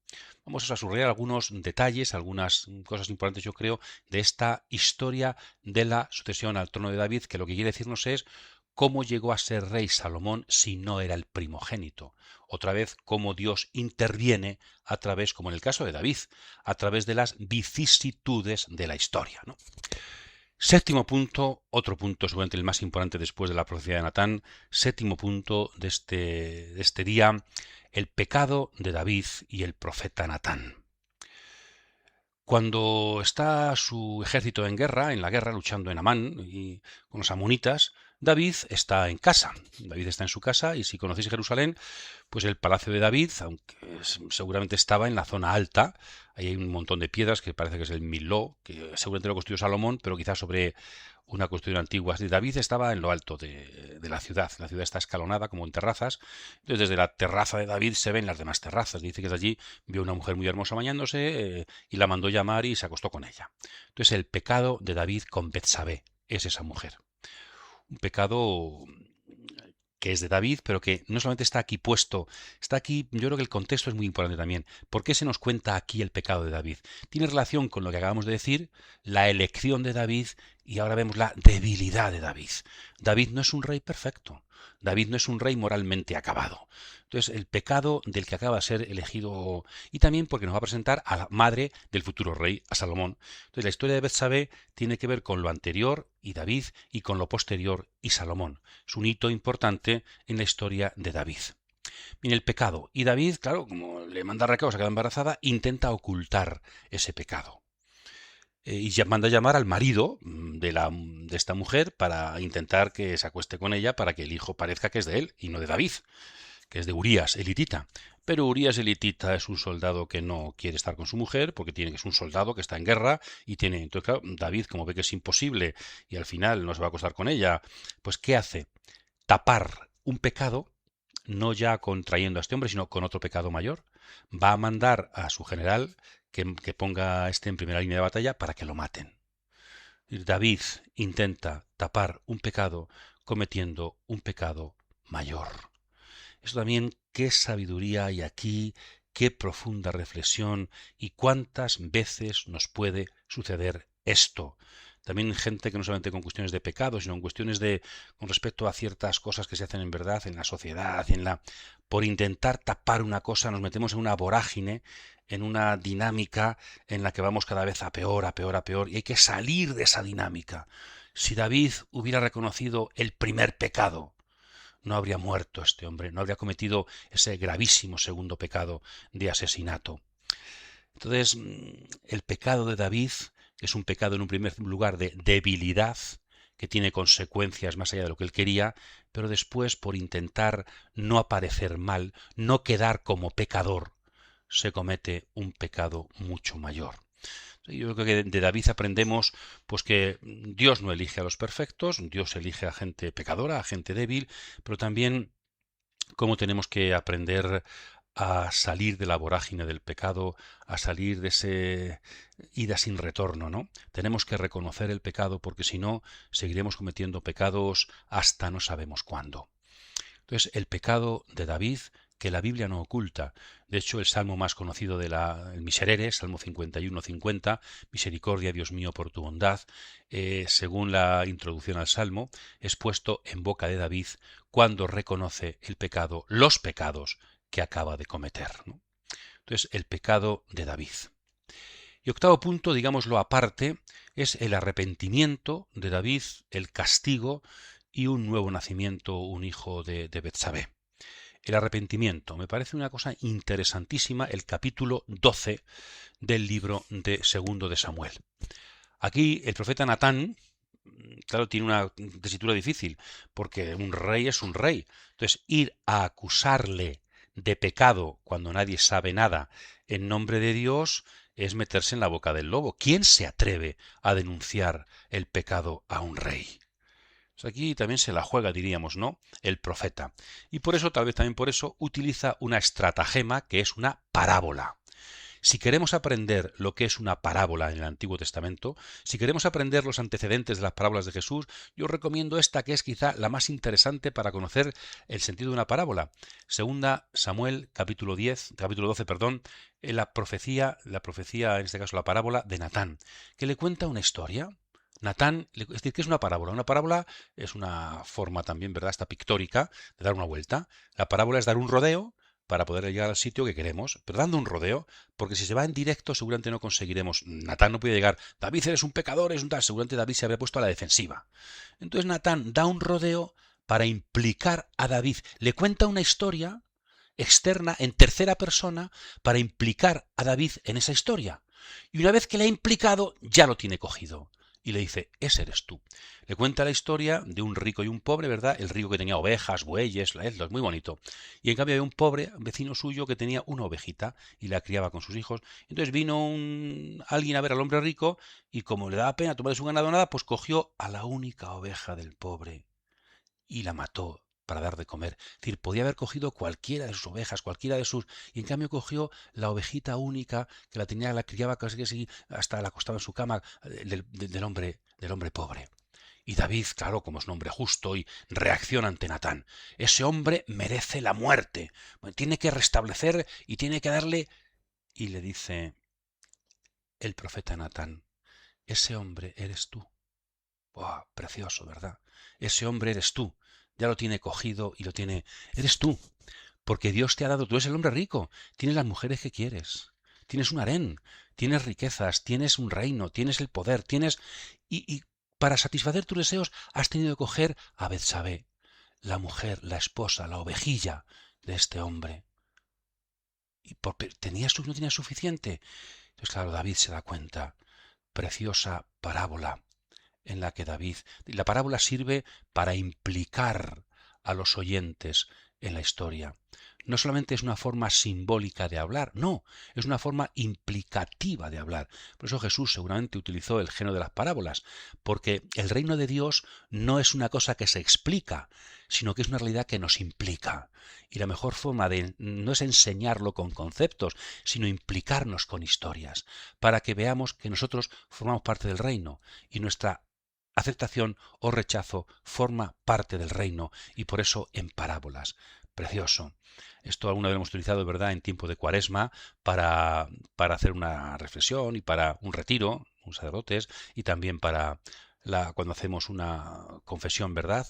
Vamos a subrayar algunos detalles, algunas cosas importantes, yo creo, de esta historia de la sucesión al trono de David, que lo que quiere decirnos es cómo llegó a ser rey Salomón si no era el primogénito. Otra vez, cómo Dios interviene a través, como en el caso de David, a través de las vicisitudes de la historia, ¿no? Séptimo punto, otro punto seguramente el más importante después de la profecía de Natán. Séptimo punto de este día, el pecado de David y el profeta Natán. Cuando está su ejército en la guerra, luchando en Amán y con los amonitas, David está en casa. David está en su casa y si conocéis Jerusalén, pues el palacio de David, aunque seguramente estaba en la zona alta, ahí hay un montón de piedras que parece que es el Miló, que seguramente lo construyó Salomón, pero quizás sobre una construcción antigua. David estaba en lo alto de la ciudad. La ciudad está escalonada como en terrazas. Entonces desde la terraza de David se ven las demás terrazas. Dice que desde allí vio una mujer muy hermosa bañándose y la mandó llamar y se acostó con ella. Entonces el pecado de David con Betsabé es esa mujer. Un pecado que es de David, pero que no solamente está aquí puesto, está aquí, yo creo que el contexto es muy importante también. ¿Por qué se nos cuenta aquí el pecado de David? Tiene relación con lo que acabamos de decir, la elección de David, y ahora vemos la debilidad de David. David no es un rey perfecto, David no es un rey moralmente acabado. Entonces, el pecado del que acaba de ser elegido, y también porque nos va a presentar a la madre del futuro rey, a Salomón. Entonces, la historia de Betsabé tiene que ver con lo anterior y David y con lo posterior y Salomón. Es un hito importante en la historia de David. Viene el pecado. Y David, claro, como le manda recados a quedar embarazada, intenta ocultar ese pecado. Y manda llamar al marido de esta mujer para intentar que se acueste con ella para que el hijo parezca que es de él y no de David, que es de Urías, elitita. Pero Urías, elitita, es un soldado que no quiere estar con su mujer porque tiene que es un soldado que está en guerra y tiene. Entonces, claro, David, como ve que es imposible y al final no se va a acostar con ella, pues ¿qué hace? Tapar un pecado, no ya contrayendo a este hombre, sino con otro pecado mayor. Va a mandar a su general que ponga a este en primera línea de batalla para que lo maten. David intenta tapar un pecado cometiendo un pecado mayor. Eso también, qué sabiduría hay aquí, qué profunda reflexión y cuántas veces nos puede suceder esto. También gente que no solamente con cuestiones de pecado, sino con cuestiones con respecto a ciertas cosas que se hacen en verdad en la sociedad, por intentar tapar una cosa nos metemos en una vorágine, en una dinámica en la que vamos cada vez a peor, a peor, a peor, y hay que salir de esa dinámica. Si David hubiera reconocido el primer pecado, no habría muerto este hombre, no habría cometido ese gravísimo segundo pecado de asesinato. Entonces, el pecado de David es un pecado en un primer lugar de debilidad, que tiene consecuencias más allá de lo que él quería, pero después por intentar no aparecer mal, no quedar como pecador, se comete un pecado mucho mayor. Yo creo que de David aprendemos pues que Dios no elige a los perfectos, Dios elige a gente pecadora, a gente débil, pero también cómo tenemos que aprender a salir de la vorágine del pecado, a salir de ese ida sin retorno, ¿no? Tenemos que reconocer el pecado porque si no, seguiremos cometiendo pecados hasta no sabemos cuándo. Entonces, el pecado de David, que la Biblia no oculta. De hecho, el salmo más conocido el Miserere, Salmo 51-50, misericordia, Dios mío, por tu bondad, según la introducción al salmo, es puesto en boca de David cuando reconoce el pecado, los pecados que acaba de cometer, ¿no? Entonces, el pecado de David. Y octavo punto, digámoslo aparte, es el arrepentimiento de David, el castigo y un nuevo nacimiento, un hijo de Betsabé. El arrepentimiento, me parece una cosa interesantísima, el capítulo 12 del libro de Segundo de Samuel. Aquí el profeta Natán, claro, tiene una tesitura difícil, porque un rey es un rey. Entonces, ir a acusarle de pecado cuando nadie sabe nada en nombre de Dios es meterse en la boca del lobo. ¿Quién se atreve a denunciar el pecado a un rey? Pues aquí también se la juega, diríamos, ¿no? El profeta. Y por eso, tal vez también por eso, utiliza una estratagema que es una parábola. Si queremos aprender lo que es una parábola en el Antiguo Testamento, si queremos aprender los antecedentes de las parábolas de Jesús, yo os recomiendo esta que es quizá la más interesante para conocer el sentido de una parábola. Segunda Samuel, capítulo 12, la profecía, en este caso la parábola de Natán, que le cuenta una historia. Natán, es decir, ¿qué es una parábola? Una parábola es una forma también, ¿verdad?, hasta pictórica de dar una vuelta. La parábola es dar un rodeo para poder llegar al sitio que queremos, pero dando un rodeo, porque si se va en directo seguramente no conseguiremos. Natán no puede llegar, David eres un pecador, eres un tal, seguramente David se habría puesto a la defensiva. Entonces Natán da un rodeo para implicar a David, le cuenta una historia externa en tercera persona para implicar a David en esa historia. Y una vez que le ha implicado, ya lo tiene cogido. Y le dice, ese eres tú. Le cuenta la historia de un rico y un pobre, ¿verdad? El rico que tenía ovejas, bueyes, es muy bonito. Y en cambio había un pobre vecino suyo que tenía una ovejita y la criaba con sus hijos. Entonces vino alguien a ver al hombre rico y como le daba pena tomar de su ganado nada, pues cogió a la única oveja del pobre y la mató para dar de comer. Es decir, podía haber cogido cualquiera de sus ovejas, cualquiera de sus... Y en cambio cogió la ovejita única que la criaba casi hasta la acostaba en su cama del hombre pobre. Y David, claro, como es un hombre justo, y reacciona ante Natán. Ese hombre merece la muerte. Tiene que restablecer y tiene que darle... Y le dice el profeta Natán, ese hombre eres tú. ¡Wow! Precioso, ¿verdad? Ese hombre eres tú. Ya lo tiene cogido y lo tiene... Eres tú, porque Dios te ha dado, tú eres el hombre rico, tienes las mujeres que quieres, tienes un harén, tienes riquezas, tienes un reino, tienes el poder, tienes... Y para satisfacer tus deseos has tenido que coger a Betsabé, la mujer, la esposa, la ovejilla de este hombre. Y no tenías suficiente. Entonces, claro, David se da cuenta. Preciosa parábola en la que David... La parábola sirve para implicar a los oyentes en la historia. No solamente es una forma simbólica de hablar, no, es una forma implicativa de hablar. Por eso Jesús seguramente utilizó el género de las parábolas, porque el reino de Dios no es una cosa que se explica, sino que es una realidad que nos implica. Y la mejor forma no es enseñarlo con conceptos, sino implicarnos con historias, para que veamos que nosotros formamos parte del reino y nuestra aceptación o rechazo forma parte del reino, y por eso en parábolas. Precioso. Esto alguna vez lo hemos utilizado, ¿verdad?, en tiempo de Cuaresma para hacer una reflexión y para un retiro, un sacerdotes, y también para cuando hacemos una confesión, ¿verdad?,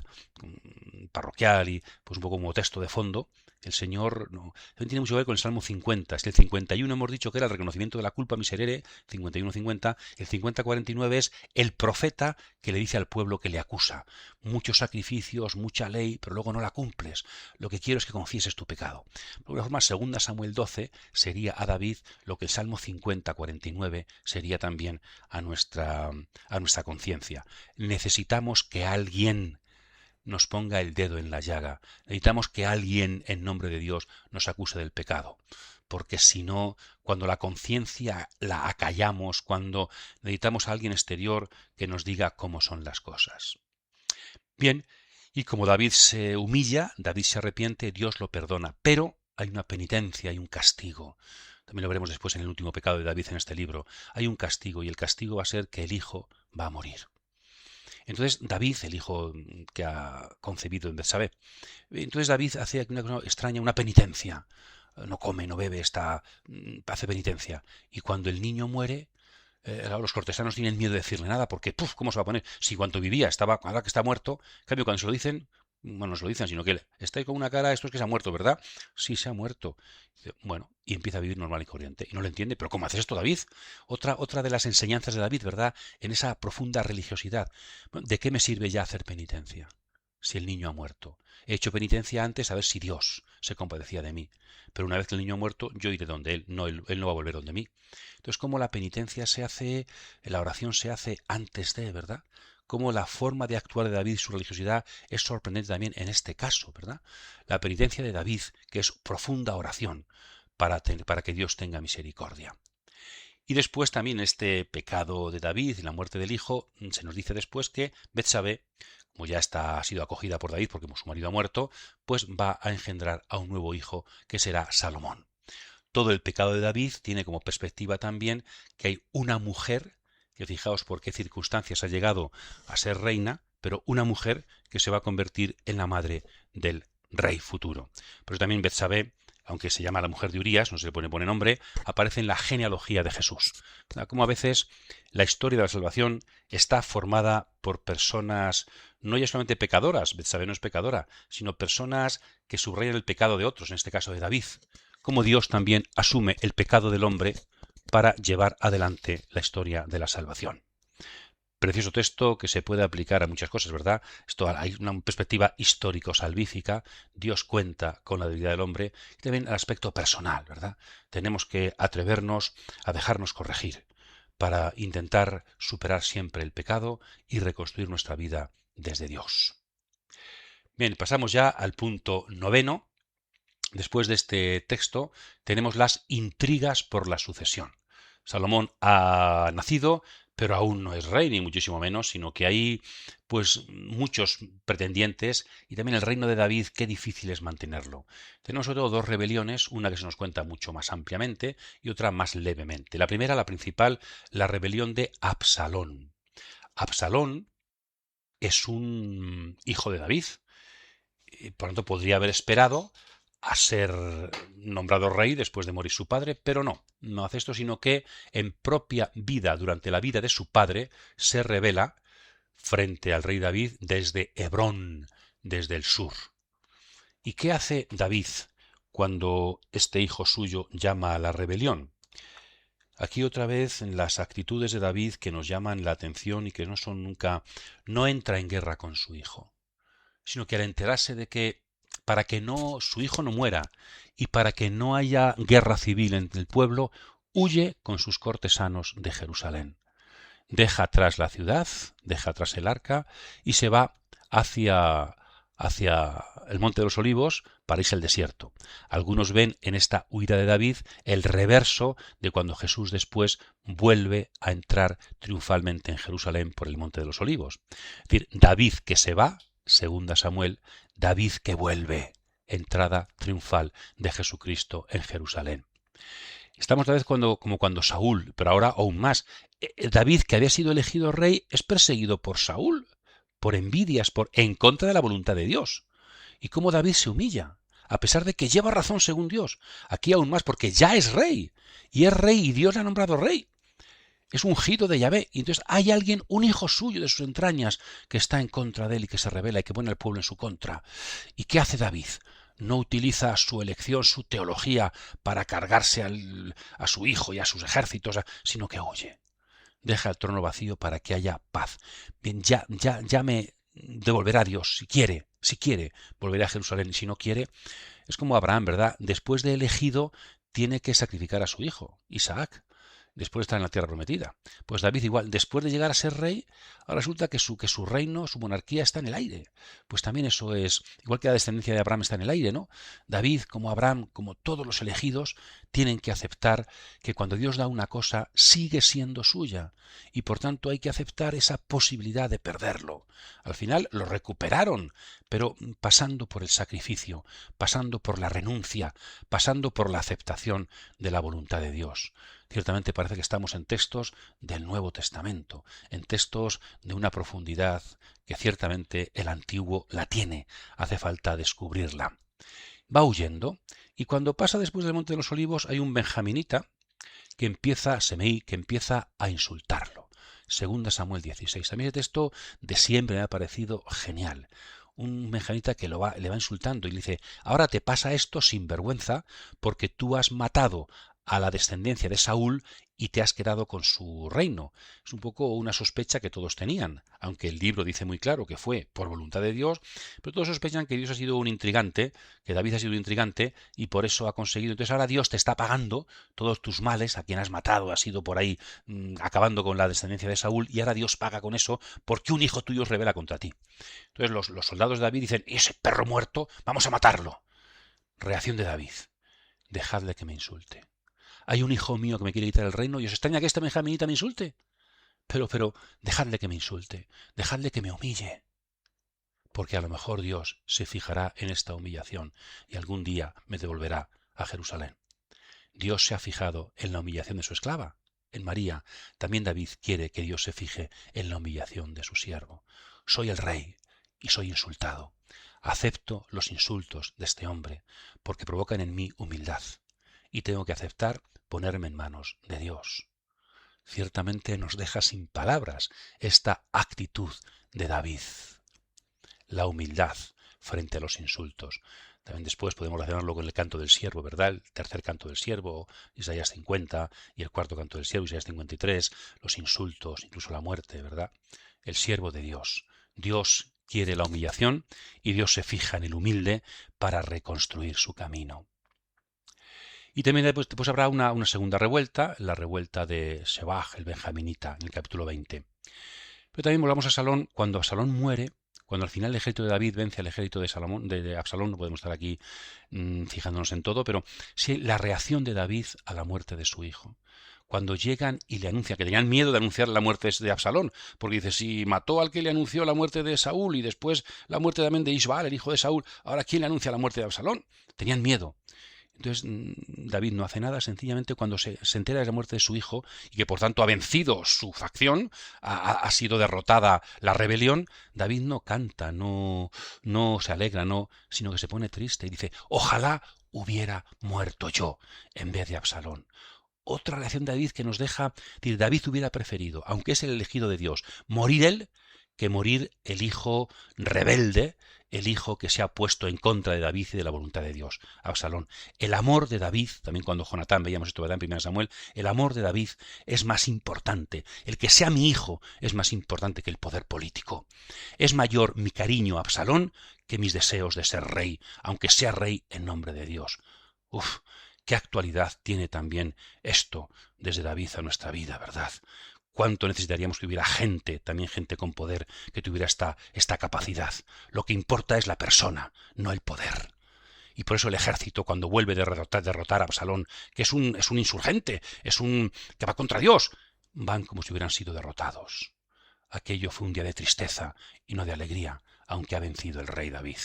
parroquial y pues un poco como texto de fondo. El Señor también tiene mucho que ver con el Salmo 50. Es que el 51 hemos dicho que era el reconocimiento de la culpa, miserere, 51-50. El 50-49 es el profeta que le dice al pueblo que le acusa. Muchos sacrificios, mucha ley, pero luego no la cumples. Lo que quiero es que confieses tu pecado. De alguna forma, 2 Samuel 12 sería a David lo que el Salmo 50-49 sería también a nuestra conciencia. Necesitamos que alguien nos ponga el dedo en la llaga. Necesitamos que alguien, en nombre de Dios, nos acuse del pecado. Porque si no, cuando la conciencia la acallamos, cuando necesitamos a alguien exterior que nos diga cómo son las cosas. Bien, y como David se humilla, David se arrepiente, Dios lo perdona. Pero hay una penitencia, hay un castigo. También lo veremos después en el último pecado de David en este libro. Hay un castigo y el castigo va a ser que el hijo va a morir. Entonces David, el hijo que ha concebido en Betsabé, entonces David hace una cosa extraña, una penitencia. No come, no bebe, hace penitencia. Y cuando el niño muere, los cortesanos tienen miedo de decirle nada porque, ¿cómo se va a poner? Si cuando vivía ahora que está muerto, en cambio cuando se lo dicen, bueno, no se lo dicen, sino que está ahí con una cara, esto es que se ha muerto, ¿verdad? Sí, se ha muerto. Bueno, y empieza a vivir normal y corriente. Y no lo entiende, pero ¿cómo haces esto, David? Otra de las enseñanzas de David, ¿verdad? En esa profunda religiosidad. ¿De qué me sirve ya hacer penitencia si el niño ha muerto? He hecho penitencia antes a ver si Dios se compadecía de mí. Pero una vez que el niño ha muerto, yo iré donde él no va a volver donde mí. Entonces, ¿cómo la penitencia se hace, la oración se hace antes de, ¿verdad? Cómo la forma de actuar de David y su religiosidad es sorprendente también en este caso, ¿verdad? La penitencia de David, que es profunda oración para que Dios tenga misericordia. Y después también este pecado de David y la muerte del hijo, se nos dice después que Betsabé, como ya ha sido acogida por David porque su marido ha muerto, pues va a engendrar a un nuevo hijo que será Salomón. Todo el pecado de David tiene como perspectiva también que hay una mujer, que fijaos por qué circunstancias ha llegado a ser reina, pero una mujer que se va a convertir en la madre del rey futuro. Pero también Betsabé, aunque se llama la mujer de Urías, no se le pone nombre, aparece en la genealogía de Jesús. Como a veces la historia de la salvación está formada por personas no ya solamente pecadoras, Betsabé no es pecadora, sino personas que subrayan el pecado de otros, en este caso de David. Como Dios también asume el pecado del hombre para llevar adelante la historia de la salvación. Precioso texto que se puede aplicar a muchas cosas, ¿verdad? Hay una perspectiva histórico-salvífica. Dios cuenta con la debilidad del hombre y también el aspecto personal, ¿verdad? Tenemos que atrevernos a dejarnos corregir para intentar superar siempre el pecado y reconstruir nuestra vida desde Dios. Bien, pasamos ya al punto 9. Después de este texto tenemos las intrigas por la sucesión. Salomón ha nacido, pero aún no es rey, ni muchísimo menos, sino que hay pues muchos pretendientes y también el reino de David, qué difícil es mantenerlo. Tenemos sobre todo dos rebeliones, una que se nos cuenta mucho más ampliamente y otra más levemente. La primera, la principal, la rebelión de Absalón. Absalón es un hijo de David, y por lo tanto podría haber esperado a ser nombrado rey después de morir su padre, pero no hace esto, sino que en propia vida, durante la vida de su padre, se rebela frente al rey David desde Hebrón, desde el sur. ¿Y qué hace David cuando este hijo suyo llama a la rebelión? Aquí otra vez en las actitudes de David que nos llaman la atención y que no son nunca, no entra en guerra con su hijo, sino que al enterarse de que para que su hijo no muera y para que no haya guerra civil entre el pueblo, huye con sus cortesanos de Jerusalén. Deja atrás la ciudad, deja atrás el arca y se va hacia el Monte de los Olivos para irse al desierto. Algunos ven en esta huida de David el reverso de cuando Jesús después vuelve a entrar triunfalmente en Jerusalén por el Monte de los Olivos. Es decir, David que se va, segunda Samuel, David que vuelve, entrada triunfal de Jesucristo en Jerusalén. Estamos otra vez como cuando Saúl, pero ahora aún más. David, que había sido elegido rey, es perseguido por Saúl, por envidias, en contra de la voluntad de Dios. Y cómo David se humilla, a pesar de que lleva razón según Dios. Aquí aún más, porque ya es rey. Y es rey y Dios le ha nombrado rey. Es ungido de Yahvé. Y entonces hay alguien, un hijo suyo de sus entrañas, que está en contra de él y que se rebela y que pone al pueblo en su contra. ¿Y qué hace David? No utiliza su elección, su teología, para cargarse a su hijo y a sus ejércitos, sino que huye. Deja el trono vacío para que haya paz. Bien, ya me devolverá Dios, si quiere, volverá a Jerusalén. Y si no quiere, es como Abraham, ¿verdad? Después de elegido, tiene que sacrificar a su hijo, Isaac. después de estar en la tierra prometida. Pues David igual, después de llegar a ser rey, ahora resulta que su reino, su monarquía está en el aire. Pues también eso es, igual que la descendencia de Abraham está en el aire, ¿no? David, como Abraham, como todos los elegidos, tienen que aceptar que cuando Dios da una cosa, sigue siendo suya. Y por tanto hay que aceptar esa posibilidad de perderlo. Al final lo recuperaron, pero pasando por el sacrificio, pasando por la renuncia, pasando por la aceptación de la voluntad de Dios. Ciertamente parece que estamos en textos del Nuevo Testamento, en textos de una profundidad que ciertamente el Antiguo la tiene, hace falta descubrirla. Va huyendo, y cuando pasa después del Monte de los Olivos hay un benjaminita Semeí, que empieza a insultarlo. 2 Samuel 16. A mí ese texto de siempre me ha parecido genial. Un benjaminita que le va insultando y le dice: ahora te pasa esto sin vergüenza porque tú has matado a la descendencia de Saúl y te has quedado con su reino. Es un poco una sospecha que todos tenían, aunque el libro dice muy claro que fue por voluntad de Dios, pero todos sospechan que Dios ha sido un intrigante, que David ha sido un intrigante y por eso ha conseguido. Entonces ahora Dios te está pagando todos tus males, a quien has matado, has ido por ahí acabando con la descendencia de Saúl, y ahora Dios paga con eso porque un hijo tuyo se rebela contra ti. Entonces los soldados de David dicen: ese perro muerto, vamos a matarlo. Reacción de David: dejadle que me insulte. Hay un hijo mío que me quiere quitar el reino y os extraña que este benjaminita me insulte. Pero dejadle que me insulte, dejadle que me humille. Porque a lo mejor Dios se fijará en esta humillación y algún día me devolverá a Jerusalén. Dios se ha fijado en la humillación de su esclava, en María. También David quiere que Dios se fije en la humillación de su siervo. Soy el rey y soy insultado. Acepto los insultos de este hombre porque provocan en mí humildad. Y tengo que aceptar ponerme en manos de Dios. Ciertamente nos deja sin palabras esta actitud de David. La humildad frente a los insultos. También después podemos relacionarlo con el canto del siervo, ¿verdad? El tercer canto del siervo, Isaías 50, y el cuarto canto del siervo, Isaías 53, los insultos, incluso la muerte, ¿verdad? El siervo de Dios. Dios quiere la humillación y Dios se fija en el humilde para reconstruir su camino. Y también después habrá una segunda revuelta, la revuelta de Shebaj, el benjaminita, en el capítulo 20. Pero también volvamos a Absalón. Cuando Absalón muere, cuando al final el ejército de David vence al ejército de Absalón, no podemos estar aquí fijándonos en todo, pero sí la reacción de David a la muerte de su hijo. Cuando llegan y le anuncian, que tenían miedo de anunciar la muerte de Absalón, porque dice: si mató al que le anunció la muerte de Saúl y después la muerte también de Isbaal, el hijo de Saúl, ahora ¿quién le anuncia la muerte de Absalón? Tenían miedo. Entonces David no hace nada, sencillamente cuando se entera de la muerte de su hijo y que por tanto ha vencido su facción, ha sido derrotada la rebelión, David no canta, no se alegra, sino que se pone triste y dice: ojalá hubiera muerto yo en vez de Absalón. Otra reacción de David que nos deja, decir, David hubiera preferido, aunque es el elegido de Dios, morir él que morir el hijo rebelde, el hijo que se ha puesto en contra de David y de la voluntad de Dios, Absalón. El amor de David, también cuando Jonatán, veíamos esto, ¿verdad?, en 1 Samuel, el amor de David es más importante. El que sea mi hijo es más importante que el poder político. Es mayor mi cariño a Absalón que mis deseos de ser rey, aunque sea rey en nombre de Dios. Uf, qué actualidad tiene también esto desde David a nuestra vida, ¿verdad? Cuánto necesitaríamos que hubiera gente, también gente con poder, que tuviera esta capacidad. Lo que importa es la persona, no el poder. Y por eso el ejército, cuando vuelve de derrotar a Absalón, que es un insurgente, que va contra Dios, van como si hubieran sido derrotados. Aquello fue un día de tristeza y no de alegría, aunque ha vencido el rey David.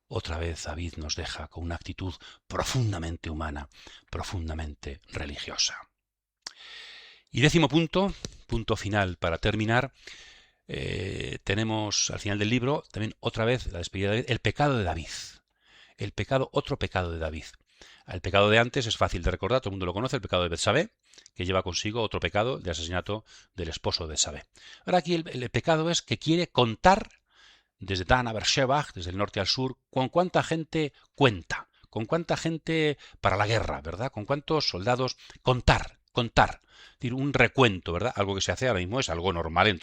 Otra vez David nos deja con una actitud profundamente humana, profundamente religiosa. Y 10º punto final para terminar, tenemos al final del libro también otra vez la despedida de David, el pecado de David. Otro pecado de David. El pecado de antes es fácil de recordar, todo el mundo lo conoce, el pecado de Betsabé, que lleva consigo otro pecado de asesinato del esposo de Betsabé. Ahora aquí el pecado es que quiere contar desde Dan a Beersheba, desde el norte al sur, con cuánta gente cuenta, con cuánta gente para la guerra, ¿verdad? Con cuántos soldados contar. Es decir, un recuento, ¿verdad? Algo que se hace ahora mismo, es algo normal en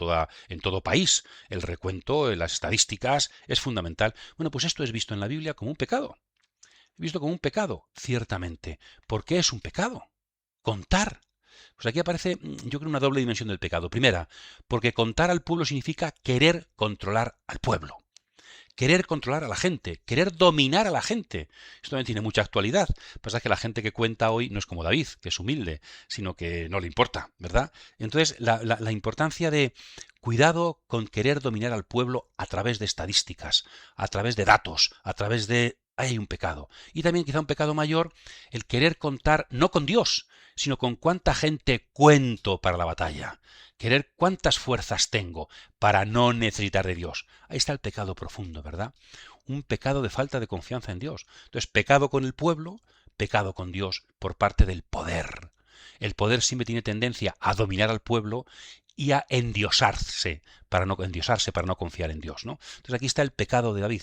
todo país. El recuento, las estadísticas, es fundamental. Bueno, pues esto es visto en la Biblia como un pecado. Visto como un pecado, ciertamente. ¿Por qué es un pecado? Contar. Pues aquí aparece, yo creo, una doble dimensión del pecado. Primera, porque contar al pueblo significa querer controlar al pueblo. Querer controlar a la gente, querer dominar a la gente. Esto también tiene mucha actualidad. Pasa que la gente que cuenta hoy no es como David, que es humilde, sino que no le importa, ¿verdad? Entonces, la importancia de cuidado con querer dominar al pueblo a través de estadísticas, a través de datos, a través de... Ahí hay un pecado. Y también quizá un pecado mayor, el querer contar no con Dios, sino con cuánta gente cuento para la batalla. Querer cuántas fuerzas tengo para no necesitar de Dios. Ahí está el pecado profundo, ¿verdad? Un pecado de falta de confianza en Dios. Entonces, pecado con el pueblo, pecado con Dios por parte del poder. El poder siempre tiene tendencia a dominar al pueblo y a endiosarse para no confiar en Dios, ¿no? Entonces aquí está el pecado de David.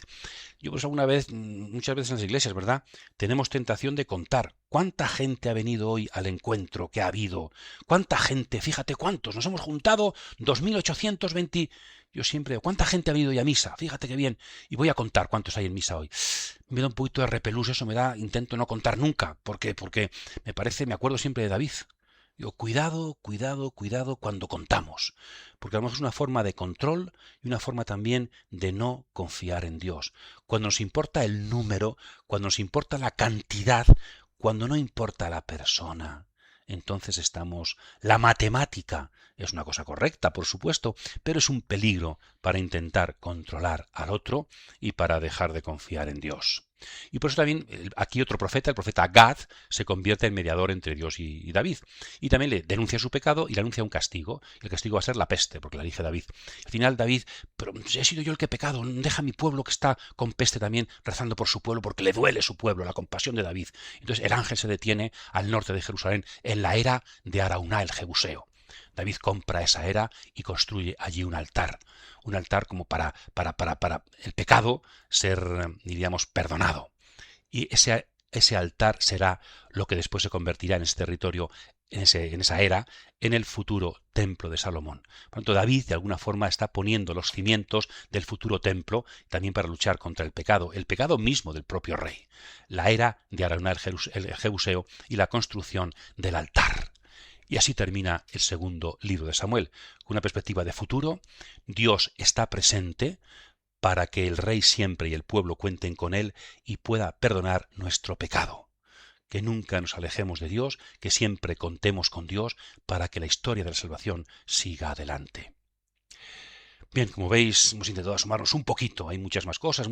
Yo pues muchas veces en las iglesias, ¿verdad? Tenemos tentación de contar cuánta gente ha venido hoy al encuentro que ha habido, cuánta gente, fíjate cuántos, nos hemos juntado 2.820. Yo siempre digo, ¿cuánta gente ha venido hoy a misa? Fíjate qué bien. Y voy a contar cuántos hay en misa hoy. Me da un poquito de repelús, eso intento no contar nunca. ¿Por qué? Porque me acuerdo siempre de David. Digo, cuidado cuando contamos, porque a lo mejor es una forma de control y una forma también de no confiar en Dios. Cuando nos importa el número, cuando nos importa la cantidad, cuando no importa la persona, entonces la matemática es una cosa correcta, por supuesto, pero es un peligro para intentar controlar al otro y para dejar de confiar en Dios. Y por eso también aquí otro profeta, el profeta Gad, se convierte en mediador entre Dios y David. Y también le denuncia su pecado y le anuncia un castigo. Y el castigo va a ser la peste, porque la elige David. Al final David, pero he sido yo el que he pecado, deja a mi pueblo que está con peste también rezando por su pueblo, porque le duele su pueblo, la compasión de David. Entonces el ángel se detiene al norte de Jerusalén, en la era de Arauná el Jebuseo. David compra esa era y construye allí un altar como para el pecado ser, diríamos, perdonado. Y ese altar será lo que después se convertirá en ese territorio, en esa era, en el futuro templo de Salomón. Por lo tanto, David de alguna forma está poniendo los cimientos del futuro templo, también para luchar contra el pecado mismo del propio rey. La era de Arauná el Jebuseo y la construcción del altar. Y así termina el segundo libro de Samuel. Con una perspectiva de futuro, Dios está presente para que el rey siempre y el pueblo cuenten con él y pueda perdonar nuestro pecado. Que nunca nos alejemos de Dios, que siempre contemos con Dios para que la historia de la salvación siga adelante. Bien, como veis, hemos intentado asomarnos un poquito, hay muchas más cosas,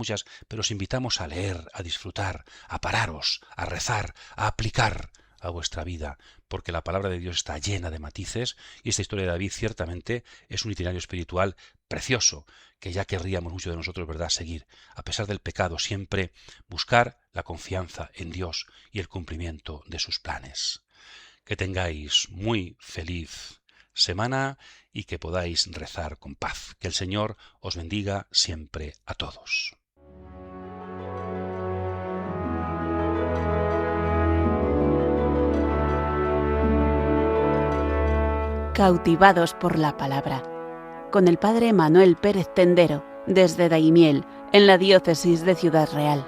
pero os invitamos a leer, a disfrutar, a pararos, a rezar, a aplicar a vuestra vida, porque la palabra de Dios está llena de matices y esta historia de David ciertamente es un itinerario espiritual precioso que ya querríamos mucho de nosotros, ¿verdad?, seguir. A pesar del pecado, siempre buscar la confianza en Dios y el cumplimiento de sus planes. Que tengáis muy feliz semana y que podáis rezar con paz. Que el Señor os bendiga siempre a todos. Cautivados por la palabra, con el padre Manuel Pérez Tendero, desde Daimiel, en la diócesis de Ciudad Real.